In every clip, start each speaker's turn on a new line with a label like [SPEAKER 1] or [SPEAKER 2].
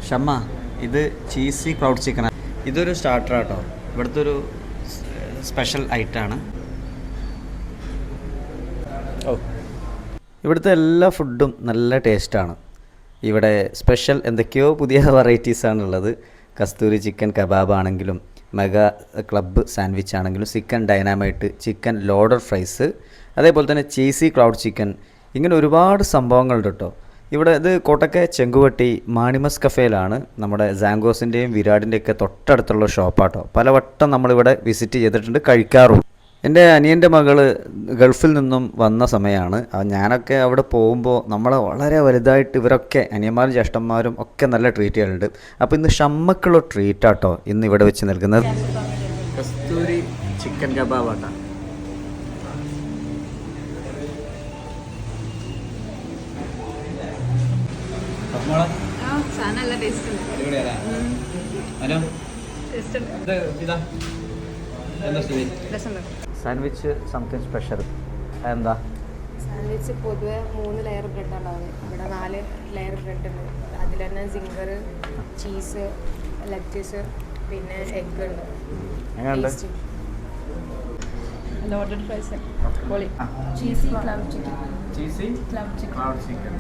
[SPEAKER 1] ഷമ്മ ഇത് cheesy cloud chicken. ഇതൊരു starter ആട്ടോ, ഇവിടുത്തെ ഒരു സ്പെഷ്യൽ ഐറ്റമാണ്. ഇവിടുത്തെ എല്ലാ ഫുഡും നല്ല ടേസ്റ്റാണ്. ഇവിടെ സ്പെഷ്യൽ എന്തൊക്കെയോ പുതിയ വെറൈറ്റീസാണുള്ളത്. കസ്തൂരി ചിക്കൻ കബാബ് ആണെങ്കിലും മെഗാ ക്ലബ്ബ് സാൻഡ്വിച്ച് ആണെങ്കിലും chicken dynamite, chicken loader fries, അതേപോലെ തന്നെ ചീസി ക്ലൗഡ് ചിക്കൻ, ഇങ്ങനെ ഒരുപാട് സംഭവങ്ങളുണ്ട് കേട്ടോ. ഇവിടെ ഇത് കോട്ടക്കെ ചെങ്കുവട്ടി മാണിമസ് കഫേയിലാണ്. നമ്മുടെ സാങ്കോസിൻ്റെയും വിരാടിൻ്റെയൊക്കെ തൊട്ടടുത്തുള്ള ഷോപ്പാട്ടോ. പലവട്ടം നമ്മളിവിടെ വിസിറ്റ് ചെയ്തിട്ടുണ്ട്, കഴിക്കാറും. എൻ്റെ അനിയൻ്റെ മകൾ ഗൾഫിൽ നിന്നും വന്ന സമയമാണ്. ഞാനൊക്കെ അവിടെ പോകുമ്പോൾ നമ്മളെ വളരെ വലുതായിട്ട് ഇവരൊക്കെ അനിയന്മാരും ജ്യേഷ്ഠന്മാരും ഒക്കെ നല്ല ട്രീറ്റ് ചെയ്യാറുണ്ട്. അപ്പോൾ ഇന്ന് ഷമ്മക്കുള്ള ട്രീറ്റാട്ടോ ഇന്ന് ഇവിടെ വെച്ച് നൽകുന്നത്. കസ്തൂരി ചിക്കൻ കബാബാട്ടോ. സാൻഡ്വിച്ച് സംതിങ് സ്പെഷ്യൽ എന്താ?
[SPEAKER 2] സാൻഡ്വിച്ച് പൊതുവെ 3 ലെയർ ബ്രെഡ് ഉണ്ടാവും. ഇവിടെ 4 ലെയർ ബ്രെഡ് ഉണ്ട്. അതിൽ തന്നെ സിംഗർ, ചീസ്, ലെറ്റസ്, പിന്നെ എഗ് ഉണ്ട്.
[SPEAKER 1] എങ്ങനെയുണ്ട്?
[SPEAKER 2] ലോഡഡ് ഫ്രൈസ്, പൊളി. Cheesy cloud chicken.
[SPEAKER 1] Cheesy cloud chicken.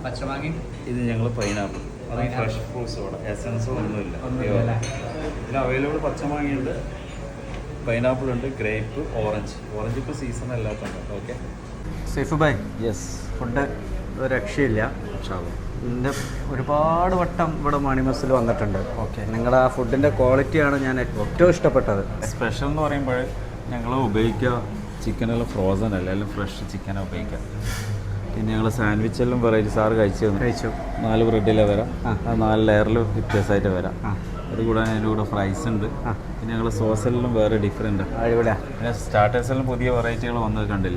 [SPEAKER 3] പച്ചമാങ്ങ. ഇത് ഞങ്ങൾ പൈനാപ്പിൾ. അത് ഫ്രഷ് ഫ്രൂട്ട്സ് ഇവിടെ, എസൻസോ ഒന്നുമില്ല. ഇതിൽ അവൈലബിൾ പച്ചമാങ്ങയുണ്ട്, പൈനാപ്പിൾ ഉണ്ട്, ഗ്രേപ്പ്, ഓറഞ്ച്. ഓറഞ്ച് ഇപ്പോൾ സീസൺ അല്ലാത്തതുണ്ട്. ഓക്കെ
[SPEAKER 1] സൈഫ് ഭായ്, യെസ്, ഫുഡ് ഒരു രക്ഷയില്ല. ഇതിൻ്റെ ഒരുപാട് വട്ടം ഇവിടെ മണിമസിൽ വന്നിട്ടുണ്ട്. ഓക്കെ, നിങ്ങളുടെ ആ ഫുഡിൻ്റെ ക്വാളിറ്റിയാണ് ഞാൻ ഏറ്റവും ഇഷ്ടപ്പെട്ടത്.
[SPEAKER 3] സ്പെഷ്യൽ എന്ന് പറയുമ്പോൾ ഞങ്ങൾ ഉപയോഗിക്കുക ചിക്കനെല്ലാം ഫ്രോസൺ അല്ല, എല്ലാം ഫ്രഷ് ചിക്കനാണ് ഉപയോഗിക്കുക. പിന്നെ ഞങ്ങൾ സാൻഡ്വിച്ചെല്ലാം വെറൈറ്റി സാറ് കഴിച്ചു 4 ബ്രെഡിലെ വരാം. ആ 4 ലെയറിൽ വ്യത്യാസമായിട്ട് വരാം. അതുകൂടാതെ അതിൻ്റെ കൂടെ ഫ്രൈസ് ഉണ്ട്. പിന്നെ ഞങ്ങൾ സോസെല്ലാം വേറെ ഡിഫറെൻറ്റ്.
[SPEAKER 1] അടിപൊളിയാണ്.
[SPEAKER 3] പിന്നെ സ്റ്റാർട്ടേഴ്സെല്ലാം പുതിയ വെറൈറ്റികൾ വന്നത് കണ്ടില്ല.